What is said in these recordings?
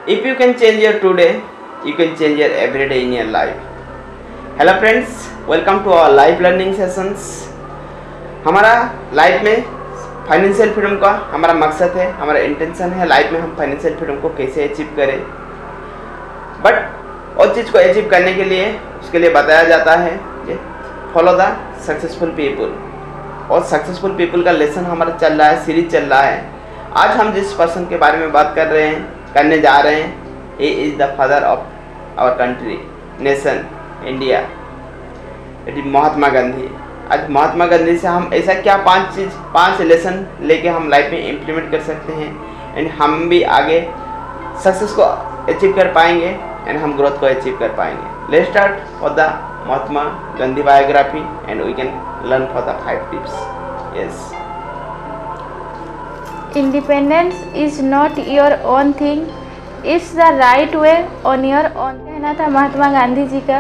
If you can change your today, you can change your everyday in your life. Hello friends, welcome to our live learning sessions. हमारा life में financial freedom का हमारा मकसद है, हमारा intention है life में हम फाइनेंशियल फ्रीडम को कैसे अचीव करें। बट उस चीज़ को अचीव करने के लिए उसके लिए बताया जाता है कि फॉलो द सक्सेसफुल पीपल, और सक्सेसफुल पीपल का लेसन हमारा चल रहा है, सीरीज चल रहा है। आज हम जिस पर्सन के बारे में बात करने जा रहे हैं, he is the father of our country, nation, India. It is Mahatma Gandhi. आज महात्मा गांधी से हम ऐसा क्या पांच लेसन लेके हम लाइफ में इम्प्लीमेंट कर सकते हैं एंड हम भी आगे सक्सेस को अचीव कर पाएंगे एंड हम ग्रोथ को अचीव कर पाएंगे। Let's start for the Mahatma Gandhi biography and we can learn for the 5 tips. Yes, Independence is not your own thing, it's the right way on your own। कहना था महात्मा गांधी जी का।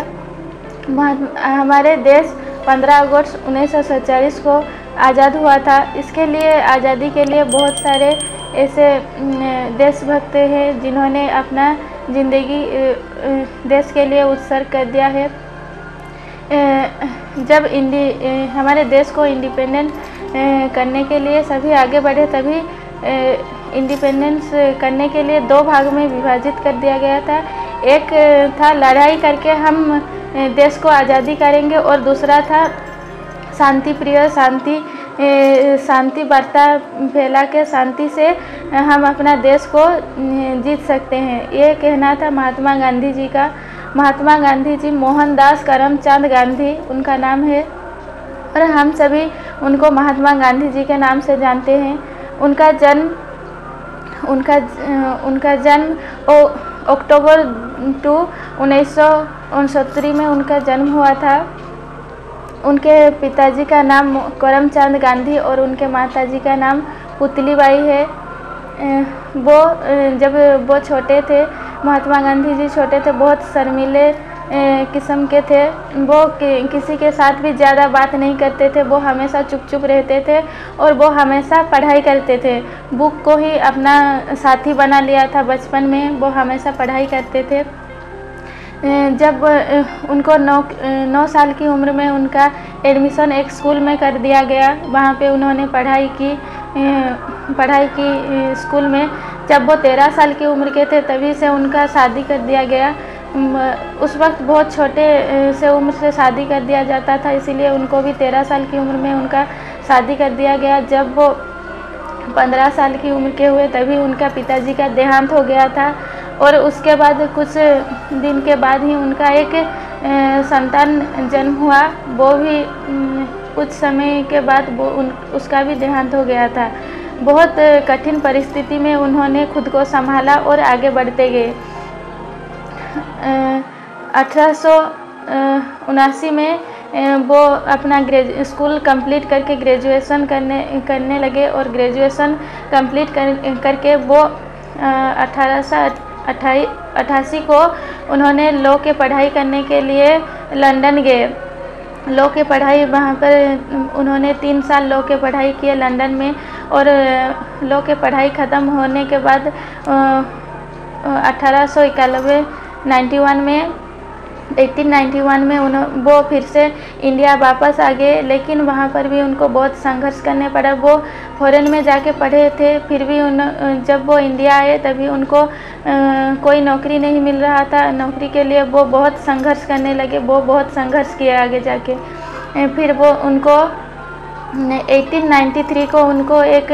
हमारे देश 15 अगस्त 1947 को आज़ाद हुआ था। इसके लिए आज़ादी के लिए बहुत सारे ऐसे देशभक्त हैं जिन्होंने अपना ज़िंदगी देश के लिए उत्सर्ग कर दिया है। जब हमारे देश को इंडिपेंडेंट करने के लिए सभी आगे बढ़े, तभी इंडिपेंडेंस करने के लिए 2 भाग में विभाजित कर दिया गया था। एक था लड़ाई करके हम देश को आज़ादी करेंगे, और दूसरा था शांति प्रिय, शांति वार्ता फैला के शांति से हम अपना देश को जीत सकते हैं। ये कहना था महात्मा गांधी जी का। महात्मा गांधी जी मोहनदास करमचंद गांधी उनका नाम है, और हम सभी उनको महात्मा गांधी जी के नाम से जानते हैं। उनका जन्म अक्टूबर 2 1969 में उनका जन्म हुआ था। उनके पिताजी का नाम करमचंद गांधी और उनके माताजी का नाम पुतलीबाई है। जब वो छोटे थे, महात्मा गांधी जी छोटे थे, बहुत शर्मीले किस्म के थे। वो किसी के साथ भी ज़्यादा बात नहीं करते थे। वो हमेशा चुप रहते थे और वो हमेशा पढ़ाई करते थे। बुक को ही अपना साथी बना लिया था बचपन में। वो हमेशा पढ़ाई करते थे। जब उनको 9 साल की उम्र में उनका एडमिशन एक स्कूल में कर दिया गया। वहाँ पे उन्होंने पढ़ाई की स्कूल में। जब वो 13 साल की उम्र के थे तभी से उनका शादी कर दिया गया। उस वक्त बहुत छोटे से उम्र से शादी कर दिया जाता था, इसीलिए उनको भी 13 साल की उम्र में उनका शादी कर दिया गया। जब वो 15 साल की उम्र के हुए तभी उनका पिताजी का देहांत हो गया था, और उसके बाद कुछ दिन के बाद ही उनका एक संतान जन्म हुआ। वो भी कुछ समय के बाद उसका भी देहांत हो गया था। बहुत कठिन परिस्थिति में उन्होंने खुद को संभाला और आगे बढ़ते गए। 1879 में वो अपना स्कूल कंप्लीट करके ग्रेजुएशन करने लगे, और ग्रेजुएशन कंप्लीट करके वो 1888 को उन्होंने लॉ के पढ़ाई करने के लिए लंदन गए। लॉ के पढ़ाई वहाँ पर उन्होंने 3 साल लॉ के पढ़ाई किए लंदन में, और लॉ के पढ़ाई ख़त्म होने के बाद 1891 में वो फिर से इंडिया वापस आ गए। लेकिन वहाँ पर भी उनको बहुत संघर्ष करने पड़ा। वो फॉरेन में जाके पढ़े थे, फिर भी जब वो इंडिया आए तभी उनको कोई नौकरी नहीं मिल रहा था। नौकरी के लिए वो बहुत संघर्ष करने लगे। वो बहुत संघर्ष किए आगे जाके। फिर वो उनको 1893 को उनको एक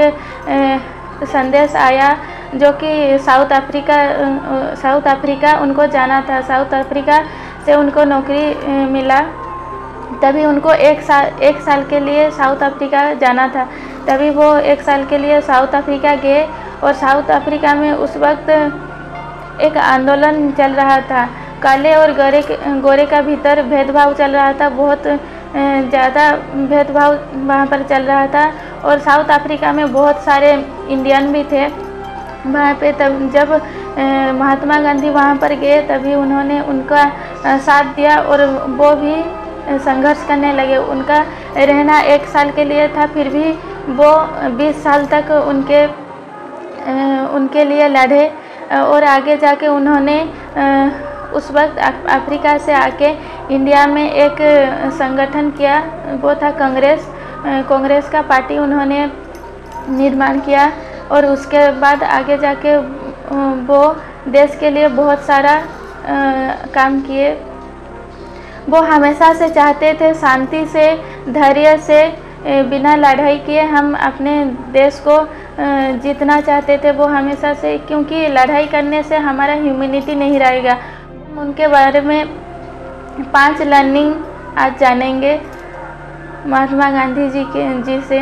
संदेश आया, जो कि साउथ अफ्रीका उनको जाना था। साउथ अफ्रीका से उनको नौकरी मिला। तभी उनको एक साल के लिए साउथ अफ्रीका जाना था। तभी वो 1 साल के लिए साउथ अफ्रीका गए, और साउथ अफ्रीका में उस वक्त एक आंदोलन चल रहा था। काले और गोरे का भीतर भेदभाव चल रहा था। बहुत ज़्यादा भेदभाव वहाँ पर चल रहा था, और साउथ अफ्रीका में बहुत सारे इंडियन भी थे वहाँ पे। तब जब महात्मा गांधी वहाँ पर गए तभी उन्होंने उनका साथ दिया, और वो भी संघर्ष करने लगे। उनका रहना 1 साल के लिए था, फिर भी वो 20 साल तक उनके लिए लड़े। और आगे जाके उन्होंने उस वक्त अफ्रीका से आके इंडिया में एक संगठन किया, वो था कांग्रेस। कांग्रेस का पार्टी उन्होंने निर्माण किया और उसके बाद आगे जाके वो देश के लिए बहुत सारा काम किए। वो हमेशा से चाहते थे शांति से, धैर्य से, बिना लड़ाई किए हम अपने देश को जीतना चाहते थे वो हमेशा से, क्योंकि लड़ाई करने से हमारा ह्यूमैनिटी नहीं रहेगा। उनके बारे में 5 लर्निंग आज जानेंगे महात्मा गांधी जी से।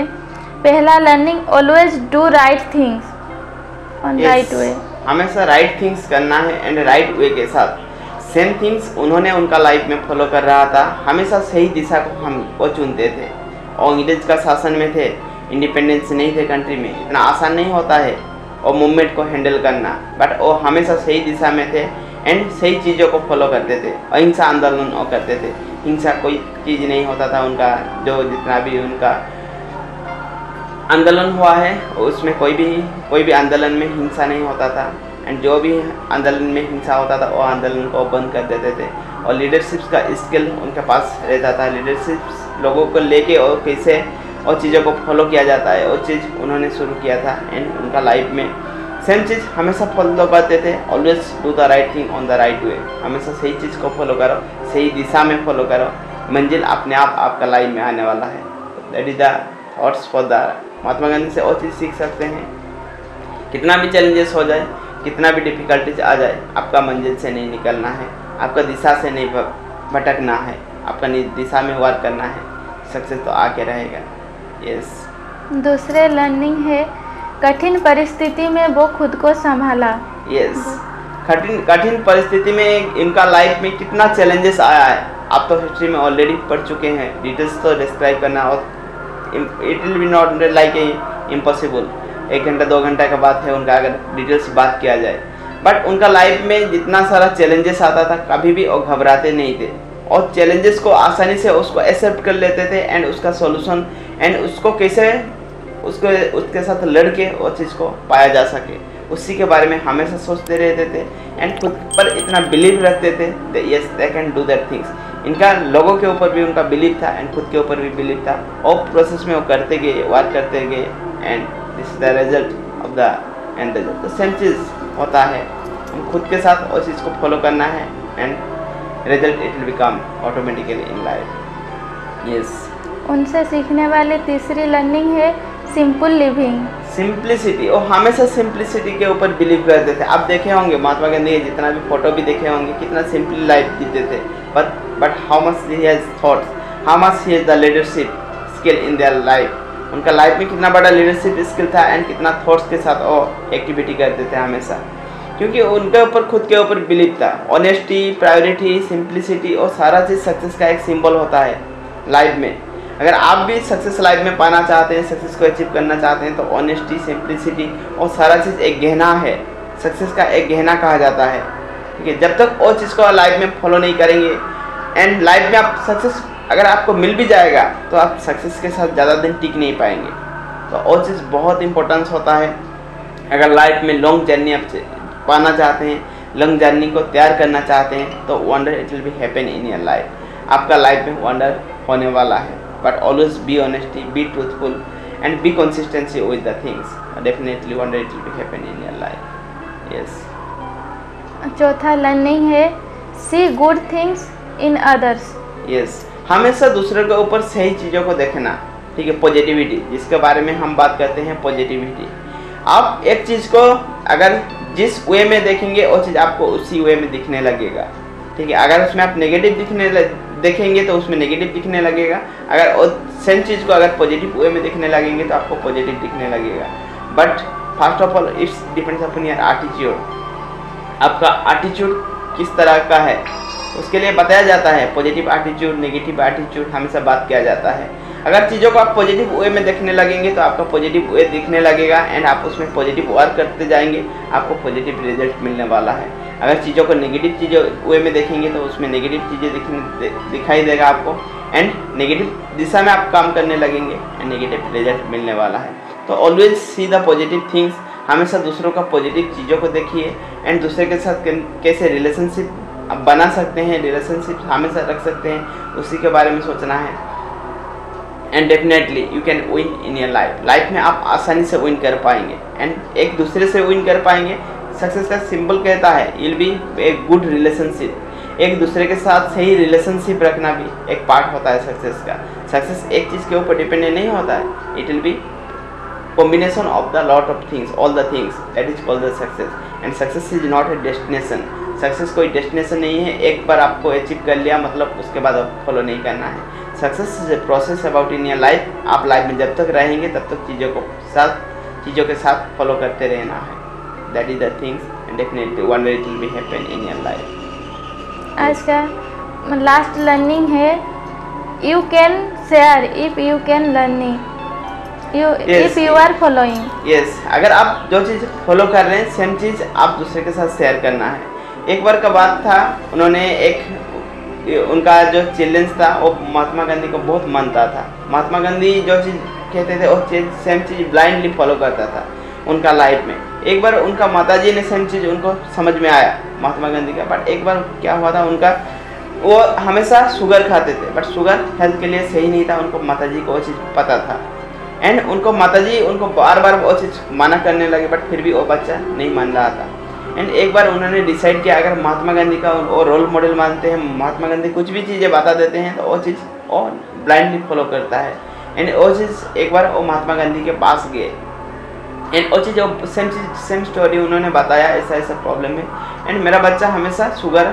पहला learning, always do right things on right way. हमेशा राइट थिंग्स करना है एंड राइट वे के साथ। सेम थिंग्स उन्होंने उनका लाइफ में फॉलो कर रहा था, हमेशा सही दिशा को वो चुनते थे। और अंग्रेज का शासन में थे, इंडिपेंडेंस नहीं थे कंट्री में, इतना आसान नहीं होता है और मूवमेंट को हैंडल करना, बट वो हमेशा सही दिशा में थे एंड सही चीज़ों को फॉलो करते थे। अहिंसा आंदोलन वो करते थे, हिंसा कोई चीज़ नहीं होता था उनका। जो जितना भी उनका आंदोलन हुआ है उसमें कोई भी आंदोलन में हिंसा नहीं होता था एंड जो भी आंदोलन में हिंसा होता था वो आंदोलन को बंद कर देते थे। और लीडरशिप का स्किल उनके पास रहता था, लीडरशिप लोगों को लेके और कैसे और चीज़ों को फॉलो किया जाता है वो चीज़ उन्होंने शुरू किया था एंड उनका लाइफ में सेम चीज़ हमेशा फॉलो करते थे। Always do the right thing on the right way. हमेशा सही चीज़ को फॉलो करो, सही दिशा में फॉलो करो, मंजिल अपने आप आपका लाइफ में आने वाला है। That is the thoughts for the Mahatma Gandhi से और चीज़ सीख सकते हैं। कितना भी चैलेंजेस हो जाए, कितना भी डिफ़िकल्टीज आ जाए, आपका मंजिल से नहीं निकलना है, आपका दिशा से नहीं भटकना है, आपका दिशा में वर्क करना है, सक्सेस तो आके रहेगा। यस। दूसरे लर्निंग है, कठिन परिस्थिति में वो खुद को संभाला। यस। कठिन परिस्थिति में इनका लाइफ में कितना चैलेंजेस आया है आप तो हिस्ट्री में ऑलरेडी पढ़ चुके हैं। डिटेल्स तो डिस्क्राइब करना और it will B not like impossible. 1 घंटा 2 घंटा का बात है उनका, अगर डिटेल्स बात किया जाए। बट उनका लाइफ में जितना सारा चैलेंजेस आता था कभी भी वो घबराते नहीं थे और चैलेंजेस को आसानी से उसको एक्सेप्ट कर लेते थे एंड उसका सॉल्यूशन एंड उसको कैसे उसके साथ लड़ के वो चीज़ को पाया जा सके उसी के बारे में हमेशा सोचते रहते थे एंड खुद पर इतना बिलीव रखते थे। Yes, they can do that things. इनका लोगों के ऊपर भी उनका बिलीव था एंड खुद के ऊपर भी बिलीव था और प्रोसेस में वो करते गए, वर्क करते गए and this is the result of the end result. तो सेम चीज़ होता है, हम खुद के साथ उस चीज़ को फॉलो करना है and result it will become automatically in life. Yes. उनसे सीखने वाली तीसरी लर्निंग है सिंपल लिविंग। सिंप्लिसिटी, और हमेशा सिंप्लिसिटी के ऊपर बिलीव करते थे। आप देखे होंगे महात्मा गांधी के जितना भी फोटो भी देखे होंगे कितना सिंपली लाइफ जीते थे, but how much he has thoughts, how much he has the leadership skill in their life. उनका लाइफ में कितना बड़ा लीडरशिप स्किल था एंड कितना थॉट्स के साथ वो एक्टिविटी करते थे हमेशा, क्योंकि उनके ऊपर खुद के ऊपर बिलीव था। ऑनेस्टी, प्रायोरिटी, सिंप्लिसिटी और सारा चीज़ सक्सेस का एक सिंबल होता है लाइफ में। अगर आप भी सक्सेस लाइफ में पाना चाहते हैं, सक्सेस को अचीव करना चाहते हैं तो ऑनेस्टी, सिंप्लिसिटी और सारा चीज़ एक गहना है, सक्सेस का एक गहना कहा जाता है। ठीक है, जब तक वो चीज़ को लाइफ में फॉलो नहीं करेंगे एंड लाइफ में आप सक्सेस अगर आपको मिल भी जाएगा तो आप सक्सेस के साथ ज़्यादा दिन टिक नहीं पाएंगे। तो वो चीज़ बहुत इंपॉर्टेंस होता है। अगर लाइफ में लॉन्ग जर्नी आप पाना चाहते हैं, लॉन्ग जर्नी को तैयार करना चाहते हैं तो wonder it will be happen in your life. आपका लाइफ में वंडर होने वाला है। But always be honesty, be truthful, and be consistency with the things. Definitely, one day it will be happen in your life. Yes. चौथा learning है see good things in others. Yes. हमेशा दूसरे के ऊपर सही चीज़ों को देखना। ठीक है, पॉजिटिविटी जिसके बारे में हम बात करते हैं, पॉजिटिविटी। आप एक चीज़ को अगर जिस वे में देखेंगे वो चीज़ आपको उसी वे में दिखने लगेगा। ठीक है, अगर उसमें आप नेगेटिव देखेंगे तो उसमें नेगेटिव दिखने लगेगा। अगर सेम चीज़ को अगर पॉजिटिव वे में दिखने लगेंगे तो आपको पॉजिटिव दिखने लगेगा। But first of all it's depends upon your attitude. आपका एटीट्यूड किस तरह का है उसके लिए बताया जाता है। पॉजिटिव एटीट्यूड, नेगेटिव एटीट्यूड हमेशा बात किया जाता है। अगर चीज़ों को आप पॉजिटिव वे में देखने लगेंगे तो आपका पॉजिटिव वे दिखने लगेगा एंड आप उसमें पॉजिटिव वर्क करते जाएंगे, आपको पॉजिटिव रिजल्ट मिलने वाला है। अगर चीज़ों को नेगेटिव चीज़ों वे में देखेंगे तो उसमें नेगेटिव चीज़ें दिखाई देगा आपको एंड नेगेटिव दिशा में आप काम करने लगेंगे एंड नेगेटिव रिजल्ट मिलने वाला है। तो always see the positive things. हमेशा दूसरों का पॉजिटिव चीज़ों को देखिए एंड दूसरे के साथ कैसे रिलेशनशिप बना सकते हैं, रिलेशनशिप हमेशा रख सकते हैं, उसी के बारे में सोचना है। And definitely you can win in your life में आप आसानी से विन कर पाएंगे एंड एक दूसरे से विन कर पाएंगे। सक्सेस का सिंबल कहता है will be a good relationship. एक दूसरे के साथ सही रिलेशनशिप रखना भी एक पार्ट होता है सक्सेस का। सक्सेस एक चीज़ के ऊपर डिपेंडेंट नहीं होता है, it will B combination of the lot of things, all the things, that is called the success. And success is not a destination. Success कोई डेस्टिनेशन नहीं है, एक बार आपको अचीव कर लिया मतलब उसके बाद आप फॉलो नहीं करना है। Success is a process about in your life. आप लाइफ में जब तक रहेंगे तब तक चीज़ों के साथ फॉलो करते रहना है। That is the things and definitely one day it will be happen in your life. आज का लास्ट लर्निंग है, you can share if you can learning, if you are following. Yes, अगर आप जो चीज़ फॉलो कर रहे हैं सेम चीज़ आप दूसरे के साथ शेयर करना है। एक बार का बात था, उन्होंने उनका जो चैलेंज था वो महात्मा गांधी को बहुत मानता था। महात्मा गांधी जो चीज़ कहते थे वो सेम चीज़ ब्लाइंडली फॉलो करता था उनका लाइफ में। एक बार उनका माताजी ने सेम चीज़ उनको समझ में आया महात्मा गांधी का, बट एक बार क्या हुआ था, उनका वो हमेशा शुगर खाते थे बट शुगर हेल्थ के लिए सही नहीं था। उनको माताजी को वो चीज़ पता था एंड उनको माताजी उनको बार बार वो चीज़ मना करने लगे बट फिर भी वो बच्चा नहीं मान रहा था। एंड एक बार उन्होंने डिसाइड किया अगर महात्मा गांधी का वो रोल मॉडल मानते हैं, महात्मा गांधी कुछ भी चीज़ें बता देते हैं तो वो चीज़ वो ब्लाइंडली फॉलो करता है। एंड वो चीज़ एक बार वो महात्मा गांधी के पास गए एंड वो चीज़ सेम स्टोरी उन्होंने बताया, ऐसा ऐसा प्रॉब्लम है एंड मेरा बच्चा हमेशा शुगर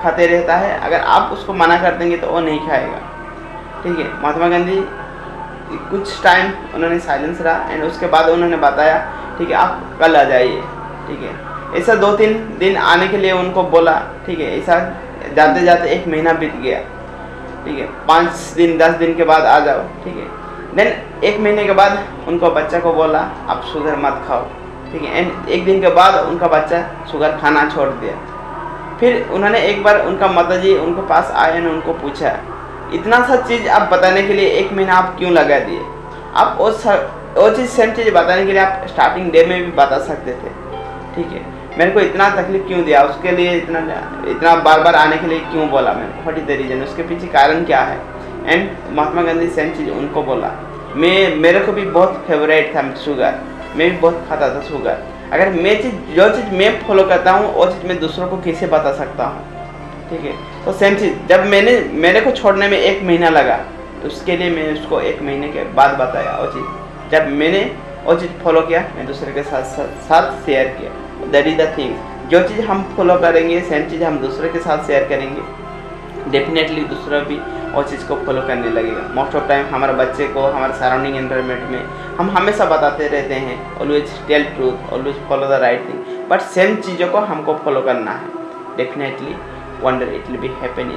खाते रहता है, अगर आप उसको मना कर देंगे तो वो नहीं खाएगा। ठीक है, महात्मा गांधी कुछ टाइम उन्होंने साइलेंस रहा एंड उसके बाद उन्होंने बताया ठीक है आप कल आ जाइए। ठीक है, ऐसा 2-3 दिन आने के लिए उनको बोला। ठीक है, ऐसा जाते जाते 1 महीना बीत गया। ठीक है, 5 दिन 10 दिन के बाद आ जाओ। ठीक है, देन 1 महीने के बाद उनको बच्चा को बोला आप शुगर मत खाओ। ठीक है, एंड 1 दिन के बाद उनका बच्चा शुगर खाना छोड़ दिया। फिर उन्होंने एक बार उनका माताजी उनके पास आए और उनको पूछा इतना सा चीज़ आप बताने के लिए 1 महीना आप क्यों लगा दिए? आप वो चीज़ सेम चीज़ बताने के लिए आप स्टार्टिंग डे में भी बता सकते थे। ठीक है, मेरे को इतना तकलीफ क्यों दिया, उसके लिए इतना बार बार आने के लिए क्यों बोला? मेरे को व्हाट इज द रीजन, उसके पीछे कारण क्या है? एंड महात्मा गांधी सेम चीज़ उनको बोला। मेरे को भी बहुत फेवरेट था शुगर, मैं भी बहुत खाता था शुगर। अगर जो चीज़ मैं फॉलो करता हूँ वो चीज़ मैं दूसरों को कैसे बता सकता हूँ? ठीक है, तो सेम चीज़ जब मेरे को छोड़ने में 1 महीना लगा तो उसके लिए मैंने उसको 1 महीने के बाद बताया वो चीज़। जब मैंने वो चीज़ फॉलो किया मैं दूसरे के साथ शेयर किया। दैट इज द थिंग, जो चीज़ हम फॉलो करेंगे सेम चीज़ हम दूसरे के साथ शेयर करेंगे, डेफिनेटली दूसरा भी वो चीज़ को फॉलो करने लगेगा। मोस्ट ऑफ टाइम हमारे बच्चे को हमारे सराउंडिंग एनवायरनमेंट में हम हमेशा बताते रहते हैं always tell truth, always follow the right thing, but same चीज़ों को हमको फॉलो करना है। Definitely wonder it will be happen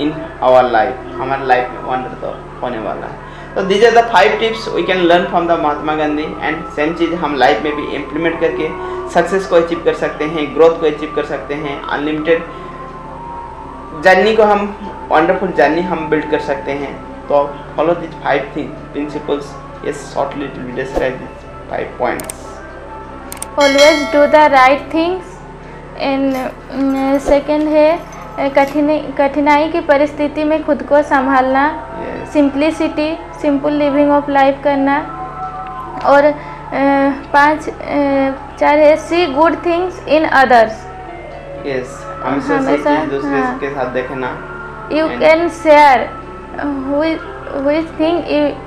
in our life, हमारे लाइफ में वंडर तो होने वाला है। तो these are the 5 tips we can learn from the Mahatma Gandhi and same चीज़ हम लाइफ में भी इम्प्लीमेंट करके सक्सेस को अचीव कर सकते हैं, ग्रोथ को अचीव कर सकते हैं, अनलिमिटेड जर्नी को हम वंडरफुल जर्नी हम बिल्ड कर सकते हैं। तो follow this 5 principles. Yes, shortly it will describe this 5 points. Always do the right things and second है कठिनाई की परिस्थिति में खुद को संभालना, simplicity simple living of life करना, और 4 है see good things in others. Yes, हमेशा दूसरे के साथ देखना। You can share which thing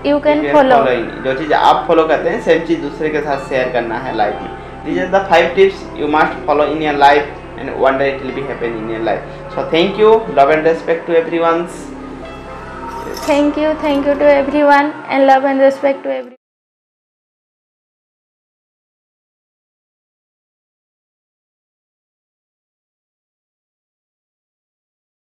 you can follow। जो चीज़ आप फॉलो करते हैं सेम चीज़ दूसरे के साथ शेयर करना है लाइफ में। These are the 5 tips you must follow in your life and one day it will be happen in your life. So thank you, love and respect to everyone. Thank you to everyone and love and respect to everyone.